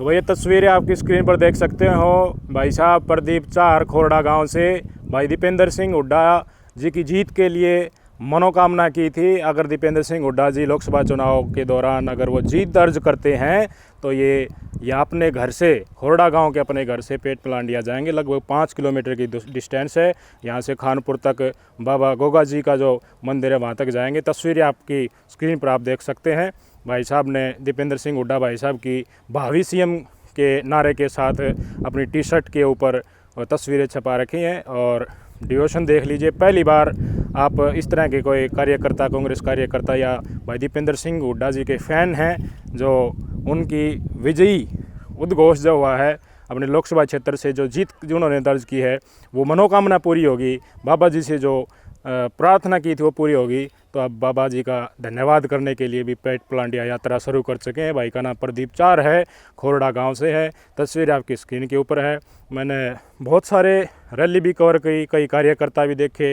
तो वही तस्वीरें आपकी स्क्रीन पर देख सकते हो। भाई साहब प्रदीप चार खोरडा गांव से भाई दीपेंद्र सिंह हुड्डा जी की जीत के लिए मनोकामना की थी। अगर दीपेंद्र सिंह हुड्डा जी लोकसभा चुनाव के दौरान अगर वो जीत दर्ज करते हैं तो ये अपने घर से खोरडा गांव के अपने घर से पेट पलांडिया जाएंगे। लगभग 5 किलोमीटर की डिस्टेंस है यहाँ से। खानपुर तक बाबा गोगा जी का जो मंदिर है वहाँ तक जाएंगे। तस्वीरें आपकी स्क्रीन पर आप देख सकते हैं। भाई साहब ने दीपेंद्र सिंह हुड्डा भाई साहब की भावी सीएम के नारे के साथ अपनी टी शर्ट के ऊपर तस्वीरें छपा रखी हैं और डिवोशन देख लीजिए। पहली बार आप इस तरह के कोई कार्यकर्ता, कांग्रेस कार्यकर्ता या भाई दीपेंद्र सिंह हुड्डा जी के फ़ैन हैं जो उनकी विजयी उद्घोष जो हुआ है अपने लोकसभा क्षेत्र से जो जीत जो उन्होंने दर्ज की है वो मनोकामना पूरी होगी। बाबा जी से जो प्रार्थना की थी वो पूरी होगी। तो अब बाबा जी का धन्यवाद करने के लिए भी पेट पलांडिया यात्रा शुरू कर चुके हैं। भाई का नाम प्रदीप चार है, खोरडा गांव से है। तस्वीर आपकी स्क्रीन के ऊपर है। मैंने बहुत सारे रैली भी कवर की, कई कार्यकर्ता भी देखे।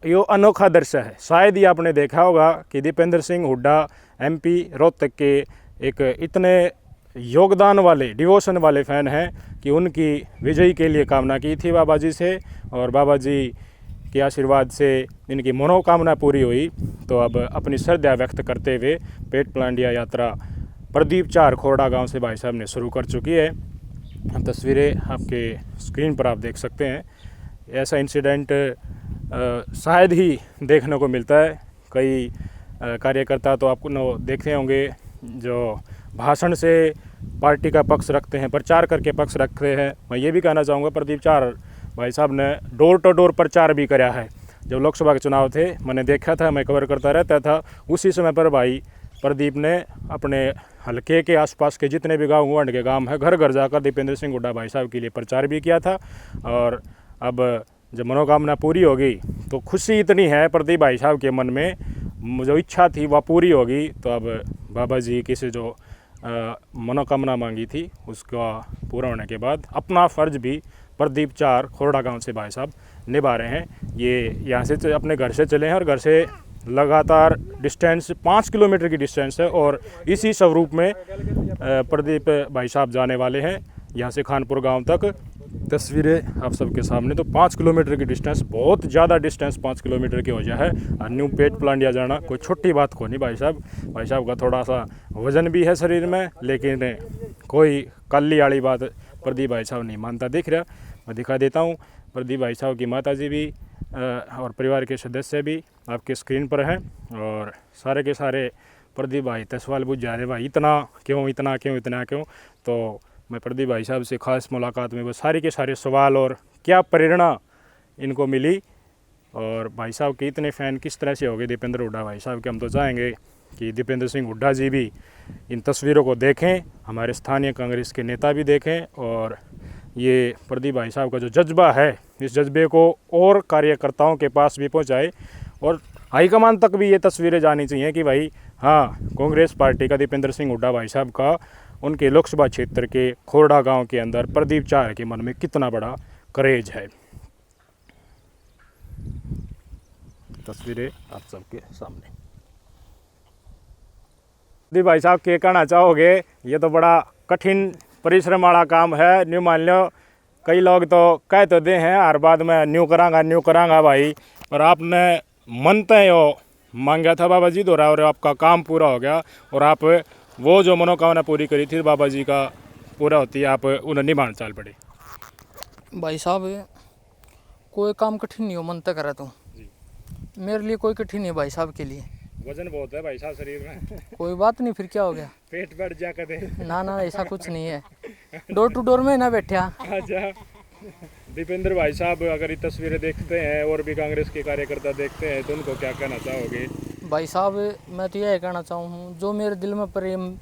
ये अनोखा दृश्य है। शायद ही आपने देखा होगा कि दीपेंद्र सिंह हुड्डा MP रोहतक के एक इतने योगदान वाले, डिवोशन वाले फ़ैन हैं कि उनकी विजयी के लिए कामना की थी बाबा जी से और बाबा जी के आशीर्वाद से इनकी मनोकामना पूरी हुई। तो अब अपनी श्रद्धा व्यक्त करते हुए पेट पलांडिया यात्रा प्रदीप चार खोरडा गांव से भाई साहब ने शुरू कर चुकी है। तस्वीरें आपके स्क्रीन पर आप देख सकते हैं। ऐसा इंसिडेंट शायद ही देखने को मिलता है। कई कार्यकर्ता तो आपको देखते होंगे जो भाषण से पार्टी का पक्ष रखते हैं, प्रचार करके पक्ष रखते हैं। मैं ये भी कहना चाहूँगा प्रदीप चार भाई साहब ने डोर टू डोर प्रचार भी कराया है। जब लोकसभा के चुनाव थे मैंने देखा था, मैं कवर करता रहता था, उसी समय पर भाई प्रदीप ने अपने हलके के आसपास के जितने भी गाँव गुआंढ के गांव है घर घर जाकर दीपेंद्र सिंह हुड्डा भाई साहब के लिए प्रचार भी किया था। और अब जब मनोकामना पूरी होगी तो खुशी इतनी है प्रदीप भाई साहब के मन में, जो इच्छा थी वह पूरी होगी। तो अब बाबा जी की से जो मनोकामना मांगी थी उसका पूरा होने के बाद अपना फ़र्ज भी प्रदीप चार खोरडा गांव से भाई साहब निभा रहे हैं। ये यहाँ से अपने घर से चले हैं और घर से लगातार डिस्टेंस 5 किलोमीटर की डिस्टेंस है और इसी स्वरूप में प्रदीप भाई साहब जाने वाले हैं यहाँ से खानपुर गांव तक। तस्वीरें आप सबके सामने। तो 5 किलोमीटर की डिस्टेंस, बहुत ज़्यादा डिस्टेंस 5 किलोमीटर की हो जाए है। न्यू पेट पलांडिया जाना कोई छोटी बात को नहीं। भाई साहब का थोड़ा सा वजन भी है शरीर में, लेकिन कोई काली वाली बात प्रदीप भाई साहब नहीं मानता दिख रहा। मैं दिखा देता हूँ। प्रदीप भाई साहब की माता जी भी और परिवार के सदस्य भी आपके स्क्रीन पर हैं और सारे के सारे प्रदीप भाई सवाल पूछ जा रहे भाई इतना क्यों। तो मैं प्रदीप भाई साहब से ख़ास मुलाकात में वो सारे के सारे सवाल और क्या प्रेरणा इनको मिली और भाई साहब के इतने फ़ैन किस तरह से हो गए दीपेंद्र हुड्डा भाई साहब के। हम तो चाहेंगे कि दीपेंद्र सिंह हुड्डा जी भी इन तस्वीरों को देखें, हमारे स्थानीय कांग्रेस के नेता भी देखें और ये प्रदीप भाई साहब का जो जज्बा है इस जज्बे को और कार्यकर्ताओं के पास भी पहुंचाए और हाईकमान तक भी ये तस्वीरें जानी चाहिए कि भाई हाँ, कांग्रेस पार्टी का दीपेंद्र सिंह हुड्डा भाई साहब का उनके लोकसभा क्षेत्र के खोरडा गांव के अंदर प्रदीप चार के मन में कितना बड़ा करेज है। तस्वीरें आप सबके सामने। प्रदीप भाई साहब क्या कहना चाहोगे? ये तो बड़ा कठिन परिश्रम वाला काम है। न्यू मान लो कई लोग तो कह तो दे हैं हर बाद में न्यू करांगा भाई, और आपने मन तय मांगा था बाबा जी द्वारा और आपका काम पूरा हो गया और आप वो जो मनोकामना पूरी करी थी बाबा जी का पूरा होती है, आप उन्हें निभाने चाल पड़े। भाई साहब कोई काम कठिन नहीं हो मन तक करा तो मेरे लिए कोई कठिन नहीं भाई साहब के लिए। वजन बहुत है भाई साहब शरीर में। कोई बात नहीं, फिर क्या हो गया, पेट बढ़ जा कदे। ना ऐसा कुछ नहीं है, डोर टू डोर में ना बैठा। अच्छा दीपेंद्र भाई साहब अगर ये तस्वीरें देखते हैं और भी कांग्रेस के कार्यकर्ता देखते हैं तो उनको क्या कहना चाहोगे? भाई साहब मैं तो यह कहना चाहूँ जो मेरे दिल में प्रेम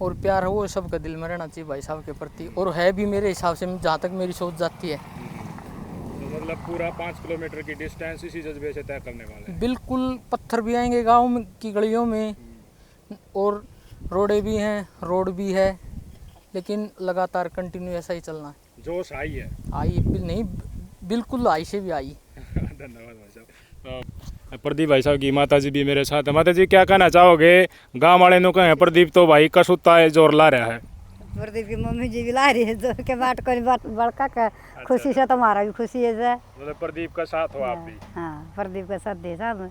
और प्यार है वो सबका दिल में रहना चाहिए भाई साहब के प्रति, और है भी मेरे हिसाब से जहाँ तक मेरी सोच जाती है। तो मतलब पूरा 5 किलोमीटर की डिस्टेंस इसी जज्बे से तय करने वाले हैं। बिल्कुल, पत्थर भी आएंगे गाँव की गलियों में और रोडें भी हैं, रोड भी है, लेकिन लगातार कंटिन्यू ऐसा ही चलना है। जोश आई है? आई नहीं, बिल्कुल आई से भी आई। धन्यवाद भाई साहब। प्रदीप भाई साहब की माता जी भी मेरे साथ है। माता जी क्या कहना चाहोगे? गांव वाले नु कहे प्रदीप तो भाई कसुता है, जोर ला रहा है। प्रदीप की मम्मी जी भी ला रही है जो के बाट कोई बड़का का खुशी से तुम्हारा भी खुशी है जे। मतलब प्रदीप का साथ हो आप भी। हाँ प्रदीप का साथ दे साहब।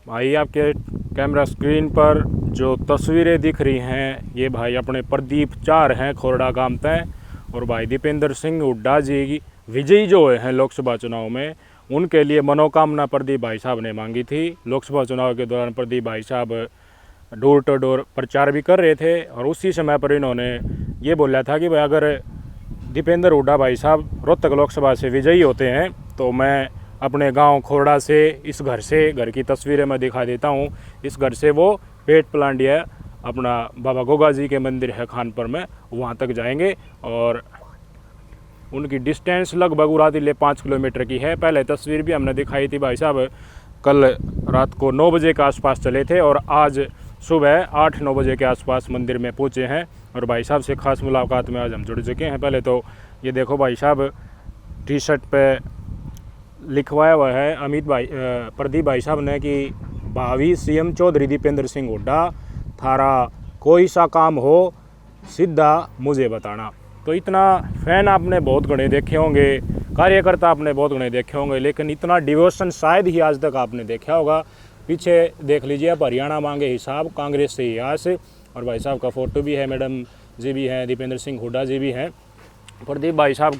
भाई आपके कैमरा स्क्रीन पर जो तस्वीरें दिख रही हैं ये भाई अपने प्रदीप चार हैं खोरडा गांव तय। और भाई दीपेंद्र सिंह हुड्डा जी विजयी जो हुए हैं लोकसभा चुनाव में उनके लिए मनोकामना प्रदीप भाई साहब ने मांगी थी। लोकसभा चुनाव के दौरान प्रदीप भाई साहब डोर टू डोर प्रचार भी कर रहे थे और उसी समय पर इन्होंने ये बोला था कि भाई अगर दीपेंद्र हुड्डा भाई साहब रोहतक लोकसभा से विजयी होते हैं तो मैं अपने गांव खोरडा से इस घर की तस्वीरें मैं दिखा देता हूं। इस घर से वो पेट पलांडिया अपना बाबा गोगा जी के मंदिर है खानपुर में वहां तक जाएंगे और उनकी डिस्टेंस लगभग उरातिले 5 किलोमीटर की है। पहले तस्वीर भी हमने दिखाई थी भाई साहब कल रात को 9 बजे के आसपास चले थे और आज सुबह 8-9 बजे के आसपास मंदिर में पहुंचे हैं और भाई साहब से खास मुलाकात में आज हम जुड़ चुके हैं। पहले तो ये देखो भाई साहब टी शर्ट पे लिखवाया हुआ है प्रदीप भाई साहब ने कि भावी सीएम चौधरी दीपेंद्र सिंह हुड्डा थारा कोई सा काम हो सीधा मुझे बताना। तो इतना फैन आपने बहुत घने देखे होंगे, कार्यकर्ता आपने बहुत घने देखे होंगे, लेकिन इतना डिवोशन शायद ही आज तक आपने देखा होगा। पीछे देख लीजिए आप हरियाणा मांगे हिसाब कांग्रेस से ही यहाँ से और भाई साहब का फ़ोटो भी है, मैडम जी भी हैं, दीपेंद्र सिंह हुड्डा जी भी हैं। प्रदीप भाई साहब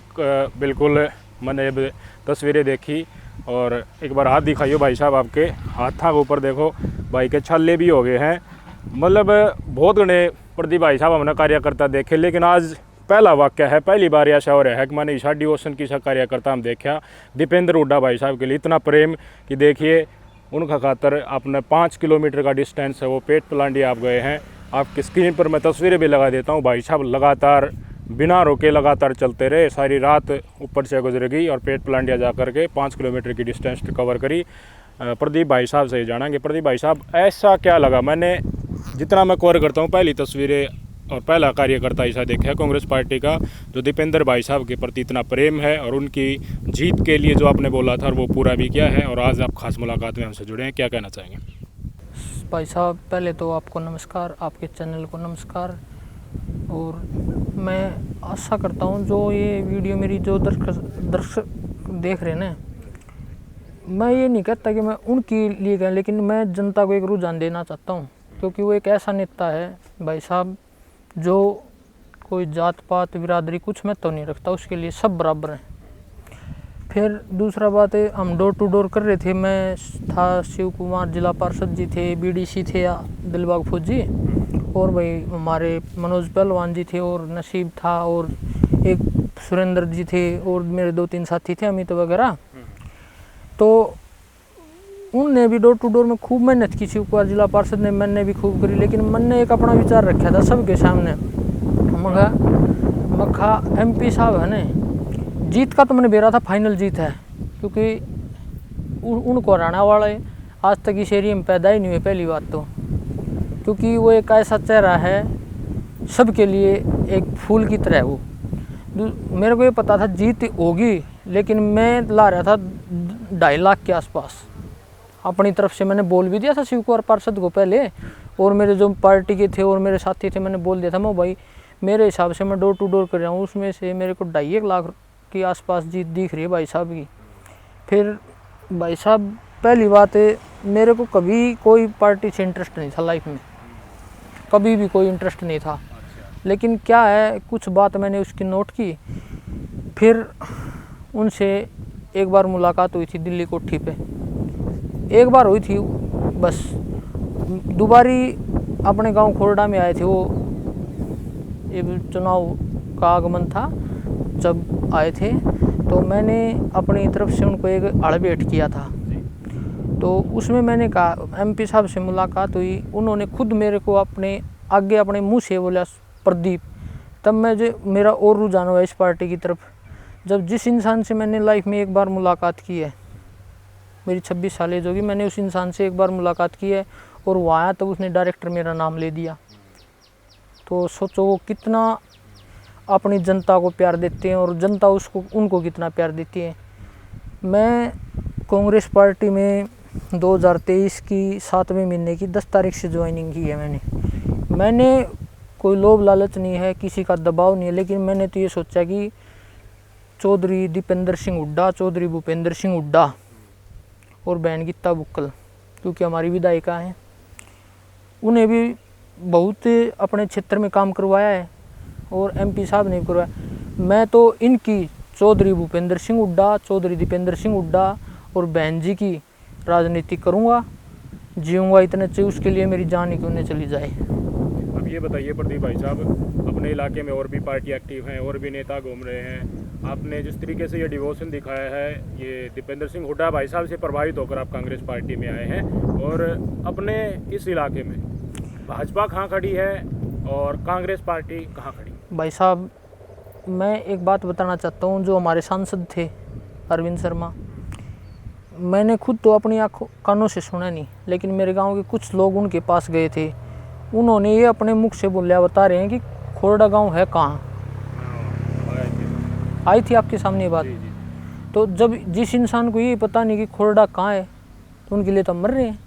बिल्कुल मैंने तस्वीरें देखी और एक बार हाथ दिखाइए भाई साहब, आपके हाथ था ऊपर देखो भाई के छल्ले भी हो गए हैं। मतलब बहुत घने प्रदीप भाई साहब हमने कार्यकर्ता देखे, लेकिन आज पहला वाक्य है, पहली बार ऐसा हो रहा है कि मैंने ईशा डिवोशन की सा कार्यकर्ता हम देखा दीपेंद्र हुड्डा भाई साहब के लिए इतना प्रेम कि देखिए उनका खातर अपने 5 किलोमीटर का डिस्टेंस है वो पेट पलांडिया आप गए हैं। आपकी स्क्रीन पर मैं तस्वीरें भी लगा देता हूँ। भाई साहब लगातार बिना रोके लगातार चलते रहे, सारी रात ऊपर से गुजर गई और पेट पलांडिया जा कर के 5 किलोमीटर की डिस्टेंस कवर करी। प्रदीप भाई साहब से ही जानेंगे। प्रदीप भाई साहब ऐसा क्या लगा, मैंने जितना मैं कवर करता हूँ पहली तस्वीरें और पहला कार्यकर्ता ऐसा देखा है कांग्रेस पार्टी का जो दीपेंद्र भाई साहब के प्रति इतना प्रेम है और उनकी जीत के लिए जो आपने बोला था और वो पूरा भी किया है। और आज आप खास मुलाकात में हमसे जुड़े हैं, क्या कहना चाहेंगे? भाई साहब पहले तो आपको नमस्कार, आपके चैनल को नमस्कार। और मैं आशा करता हूँ जो ये वीडियो मेरी जो दर्शक देख रहे हैं ना, मैं ये नहीं कहता कि मैं उनके लिए कह, लेकिन मैं जनता को एक रुझान देना चाहता हूँ क्योंकि वो एक ऐसा नेता है भाई साहब जो कोई जात पात बिरादरी कुछ में तो नहीं रखता, उसके लिए सब बराबर हैं। फिर दूसरा बात है, हम डोर टू डोर कर रहे थे, मैं था, शिव कुमार जिला पार्षद जी थे, बीडीसी थे दिलबाग फौजी और भाई हमारे मनोज पहलवान जी थे और नसीब था और एक सुरेंद्र जी थे और मेरे 2-3 साथी थे अमित वगैरह। तो उनने भी डोर टू डोर में खूब मेहनत की, शिव कुमार जिला पार्षद ने, मैंने भी खूब करी, लेकिन मन ने एक अपना विचार रखा था सबके सामने। मखा MP साहब है ना, जीत का तो मैंने बेरा था फाइनल जीत है क्योंकि उनको हराना वाला है आज तक इस एरिया में पैदा ही नहीं हुए पहली बात तो, क्योंकि वो एक ऐसा चेहरा है सबके लिए एक फूल की तरह। वो मेरे को ये पता था जीत होगी, लेकिन मैं ला रहा था 2.5 लाख के आसपास अपनी तरफ से। मैंने बोल भी दिया था शिव कुमार पार्षद को पहले और मेरे जो पार्टी के थे और मेरे साथी थे, मैंने बोल दिया था मैं भाई मेरे हिसाब से मैं डोर टू डोर कर रहा हूँ, उसमें से मेरे को 2.5 लाख के आसपास जीत दिख रही है भाई साहब की। फिर भाई साहब पहली बात है, मेरे को कभी कोई पार्टी से इंटरेस्ट नहीं था लाइफ में, कभी भी कोई इंटरेस्ट नहीं था, लेकिन क्या है कुछ बात मैंने उसकी नोट की। फिर उनसे एक बार मुलाकात हुई थी दिल्ली कोठी पे, एक बार हुई थी बस, दोबारी अपने गांव खोरडा में आए थे, वो ये चुनाव का आगमन था जब आए थे, तो मैंने अपनी तरफ से उनको एक भेंट किया था। तो उसमें मैंने कहा MP साहब से मुलाकात हुई, उन्होंने खुद मेरे को अपने आगे अपने मुंह से बोला प्रदीप, तब मैं जो मेरा और रुझान हुआ इस पार्टी की तरफ। जब जिस इंसान से मैंने लाइफ में एक बार मुलाकात की है, मेरी 26 साल एज होगी, मैंने उस इंसान से एक बार मुलाकात की है और वो आया तब उसने डायरेक्टर मेरा नाम ले दिया। तो सोचो वो कितना अपनी जनता को प्यार देते हैं और जनता उनको कितना प्यार देती है। मैं कांग्रेस पार्टी में 2023 की 7वें महीने की 10 तारीख से ज्वाइनिंग की है मैंने कोई लोभ लालच नहीं है, किसी का दबाव नहीं है, लेकिन मैंने तो ये सोचा कि चौधरी दीपेंद्र सिंह हुड्डा, चौधरी भूपेंद्र सिंह हुड्डा और बहन गीता बुक्कल, क्योंकि हमारी विधायिका हैं, उन्हें भी बहुत अपने क्षेत्र में काम करवाया है और एमपी साहब ने भी करवाया। मैं तो इनकी चौधरी भूपेंद्र सिंह हुड्डा, चौधरी दीपेंद्र सिंह हुड्डा और बहन जी की राजनीति करूँगा, जीऊँगा इतने चाहिए, उसके लिए मेरी जान ही क्यों नहीं चली जाए। अब ये बताइए प्रदीप भाई साहब, अपने इलाके में और भी पार्टी एक्टिव हैं, और भी नेता घूम रहे हैं, आपने जिस तरीके से ये डिवोशन दिखाया है, ये दीपेंद्र सिंह हुड्डा भाई साहब से प्रभावित होकर आप कांग्रेस पार्टी में आए हैं, और अपने इस इलाके में भाजपा कहाँ खड़ी है और कांग्रेस पार्टी कहाँ खड़ी? भाई साहब, मैं एक बात बताना चाहता हूँ, जो हमारे सांसद थे अरविंद शर्मा, मैंने खुद तो अपनी आँखों कानों से सुना नहीं, लेकिन मेरे गांव के कुछ लोग उनके पास गए थे, उन्होंने ये अपने मुख से बोलिया बता रहे हैं कि खोरडा गांव है कहाँ। आई थी आपके सामने ये बात। तो जब जिस इंसान को ये पता नहीं कि खोरडा कहाँ है, तो उनके लिए तो मर रहे हैं,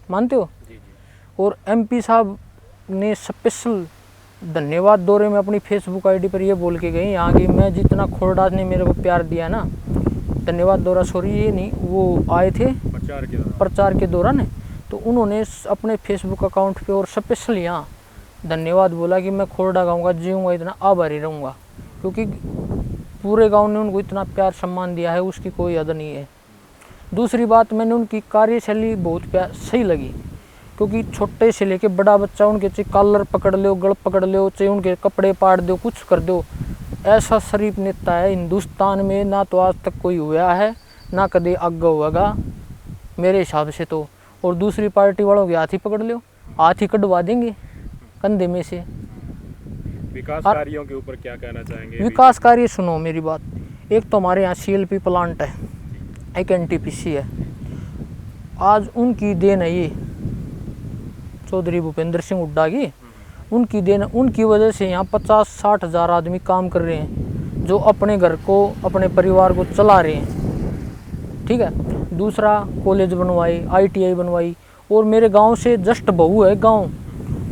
मानते हो? और एमपी साहब ने स्पेशल धन्यवाद दौरे में अपनी फेसबुक आईडी पर ये बोल के गए यहाँ की, मैं जितना खोरडा ने मेरे को प्यार दिया ना, धन्यवाद दौरा, सॉरी ये नहीं, वो आए थे प्रचार के दौरान, तो उन्होंने अपने फेसबुक अकाउंट पे और स्पेशल यहाँ धन्यवाद बोला कि मैं खोरडा गाँव का जीऊँगा, इतना आभारी रहूँगा, क्योंकि पूरे गांव ने उनको इतना प्यार सम्मान दिया है, उसकी कोई हद नहीं है। दूसरी बात, मैंने उनकी कार्यशैली बहुत सही लगी, क्योंकि छोटे से लेके बड़ा बच्चा उनके चाहे कॉलर पकड़ लो, गल पकड़ लो, चाहे उनके कपड़े पाड़ दो, कुछ कर दो, ऐसा शरीफ नेता है हिंदुस्तान में ना तो आज तक कोई हुआ है, ना कभी आगे होगा मेरे हिसाब से तो। और दूसरी पार्टी वालों के हाथ ही पकड़ लो, हाथ ही कटवा देंगे कंधे में से। विकास कार्यों के ऊपर क्या कहना चाहेंगे? विकास कार्य सुनो मेरी बात, एक तो हमारे यहाँ CLP प्लांट है, एक NTPC है, आज उनकी देन है ये चौधरी भूपेंद्र सिंह हुड्डा की, उनकी देन, उनकी वजह से यहाँ 50-60 हज़ार आदमी काम कर रहे हैं, जो अपने घर को, अपने परिवार को चला रहे हैं, ठीक है। दूसरा, कॉलेज बनवाई, ITI बनवाई, और मेरे गांव से जस्ट बहू है गांव,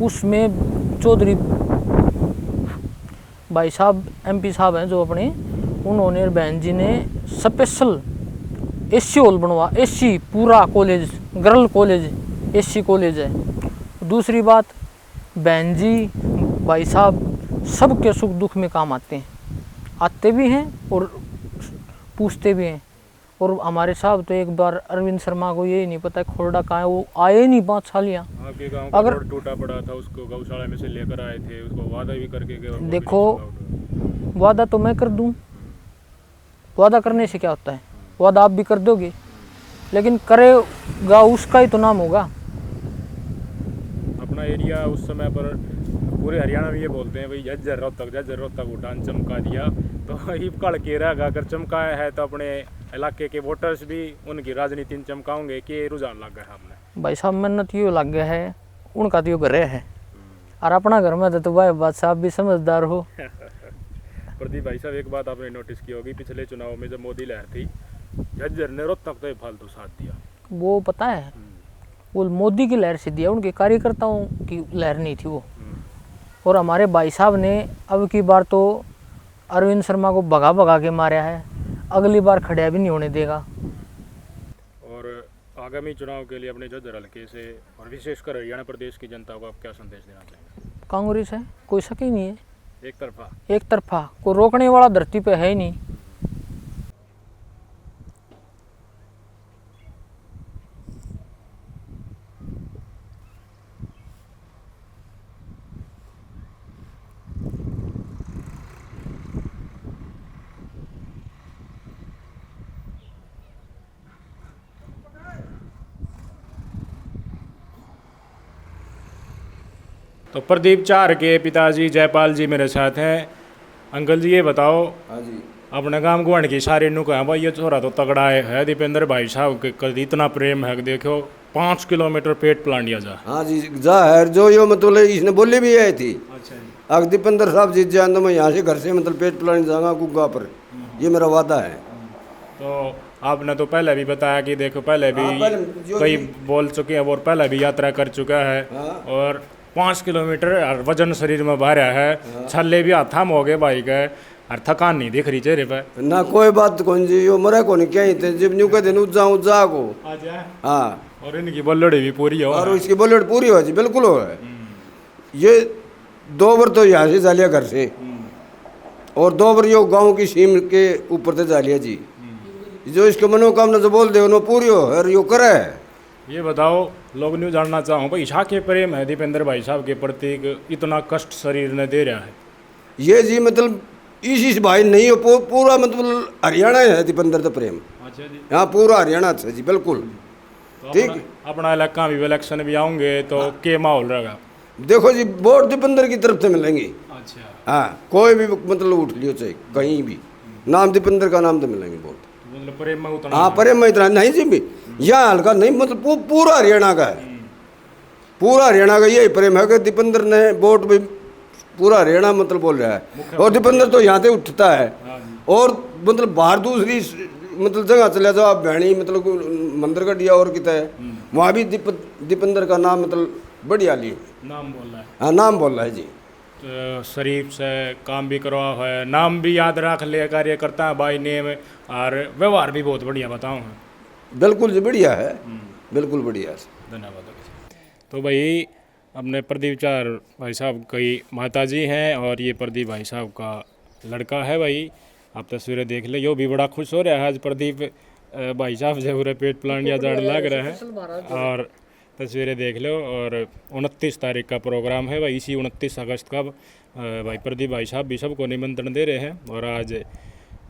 उसमें चौधरी भाई साहब MP साहब हैं जो अपने, उन्होंने बहन जी ने स्पेशल SC हॉल बनवा, SC पूरा college, girl college, SC college है। दूसरी बात, बहन जी भाई साहब सबके सुख दुख में काम आते भी हैं और पूछते भी हैं। और हमारे साहब तो एक बार अरविंद शर्मा को ये नहीं पता खोरडा कहाँ है, वो आए नहीं 5 साल यहाँ। आपके गांव का रोड टूटा पड़ा था, उसको गौशाला में से लेकर आए थे, उसको वादा भी करके गए। देखो, वादा तो मैं कर दूं, वादा करने से क्या होता है, वादा आप भी कर दोगे, लेकिन करेगा उसका ही तो नाम होगा। अपना एरिया उस समय पर पूरे हरियाणा में ये बोलते हैं भाई, झज्जर रोहतक उड़ान चमका दिया, तो ये कड़ के रहा अगर चमकाया है तो अपने इलाके के वोटर्स भी उनकी राजनीति में चमकाओगे कि रुझान लग गया हमने। भाई साहब मेहनत यो लग गया है, उनका तो यो घर है, और अपना घर में तो भाई बात साहब भी समझदार हो। प्रदीप भाई साहब, एक बात आपने नोटिस की होगी, पिछले चुनाव में जब मोदी लहर थी, झज्जर ने रोहतक तो फालतू साथ दिया। वो पता है, वो मोदी की लहर से दिया, उनके कार्यकर्ताओं की लहर नहीं थी वो। और हमारे भाई साहब ने अब की बार तो अरविंद शर्मा को भगा के मारा है, अगली बार खड़ा भी नहीं होने देगा। और आगामी चुनाव के लिए अपने झज्जर हल्के से और विशेषकर हरियाणा प्रदेश की जनता को आप क्या संदेश देना चाहेंगे? कांग्रेस है, कोई शक ही नहीं है, एक तरफा, कोई रोकने वाला धरती पे है ही नहीं। तो प्रदीप चार के पिताजी जयपाल जी मेरे साथ हैं। अंकल जी, ये बताओ, हाँ जी, अपने गांव गुआढ़ की सारे नु कहा भाई ये छोरा तो तगड़ा है दीपेंद्र भाई साहब के कल इतना प्रेम है, देखो 5 किलोमीटर पेट प्लांटिया जा। हाँ जी, जा है जो यो मतलब इसने बोली भी आई थी। अच्छा जी। अगर दीपेंद्र साहब जीत जाए तो मैं यहाँ से घर से मतलब पेट प्लांट जाऊँगा गुग्गा पर, ये मेरा वादा है। तो आपने तो पहले भी बताया कि देखो पहले भी हाँ, पहले जो कई बोल चुके हैं और पहले भी यात्रा कर चुका है। हाँ। और 5 किलोमीटर और वजन शरीर में भारा है, छल्ले भी हाथा में हो गए भाई के, और थकान नहीं दिख रही चेहरे पे। ना कोई बात कौन जी, यो मरे को नहीं कहीं थे, जब न्यू कहते जाऊँ जा को। हाँ, और इनकी बल्लड़ी भी पूरी हो, और इसकी बुलेट पूरी हो जी, बिल्कुल हो है। ये 2 बार तो यहाँ से जा लिया घर से, और 2 बार यो गांव की सीम के ऊपर से जा लिया जी। जो इसके मनोकामना जो बोल दे उन्होंने पूरी हो और यो करे है। ये बताओ, लोग न्यू जानना चाहूँ भाई ईशा के प्रेम है दीपेंद्र भाई साहब के प्रति, इतना कष्ट शरीर ने दे रहा है। ये जी मतलब इस भाई नहीं हो, पूरा मतलब हरियाणा है दीपेंद्र तो प्रेम। अच्छा जी, यहाँ पूरा हरियाणा है जी, बिल्कुल। तो ठीक। अपना इलाका भी इलेक्शन भी आऊँगे तो के माहौल रहेगा? देखो जी, वोट दीपेंद्र की तरफ से मिलेंगे। अच्छा, हाँ, कोई भी मतलब उठ लियो चाहे कहीं भी, नाम दीपेंद्र का नाम तो मिलेंगे वोट। मतलब प्रेम में उतना? हाँ, प्रेम में इतना नहीं जी भी, यहाँ हल्का नहीं, मतलब पूरा हरियाणा का है, पूरा हरियाणा का यही प्रेम है कि दीपेंद्र ने वोट भी पूरा हरियाणा मतलब बोल रहा है। और दीपेंद्र तो यहाँ से उठता है, और मतलब बाहर दूसरी मतलब जगह चले जाओ आप, भैणी मतलब मंदिर का दिया और कितना है, वहाँ भी दीपेंद्र का नाम मतलब बढ़िया लिए नाम बोल रहा है। हाँ, नाम बोल रहा है जी। तो शरीफ से काम भी करवा है, नाम भी याद रख ले, कार्य करता है बाई नेम, और व्यवहार भी बहुत बढ़िया बताऊँ। बिल्कुल जी, बढ़िया है, बिल्कुल बढ़िया है। धन्यवाद। तो भाई अपने प्रदीप चार भाई साहब की माता जी हैं, और ये प्रदीप भाई साहब का लड़का है। भाई आप तस्वीरें देख ले, यो भी बड़ा खुश हो रहा है आज प्रदीप भाई साहब जो पूरे पेट प्लांट या जड़ लग रहा है। और तस्वीरें देख लो, और 29 तारीख का प्रोग्राम है भाई, इसी 29 अगस्त का भाई प्रदीप भाई साहब भी सबको निमंत्रण दे रहे हैं। और आज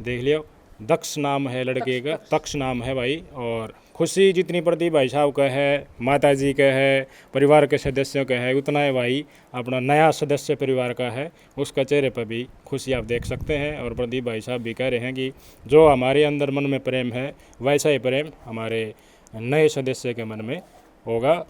देख लियो, दक्ष नाम है लड़के का, तक्ष नाम है भाई। और खुशी जितनी प्रदीप भाई साहब का है, माता जी का है, परिवार के सदस्यों का है, उतना है भाई अपना नया सदस्य परिवार का है, उसका चेहरे पर भी खुशी आप देख सकते हैं। और प्रदीप भाई साहब भी कह रहे हैं कि जो हमारे अंदर मन में प्रेम है, वैसा ही प्रेम हमारे नए सदस्य के मन में होगा।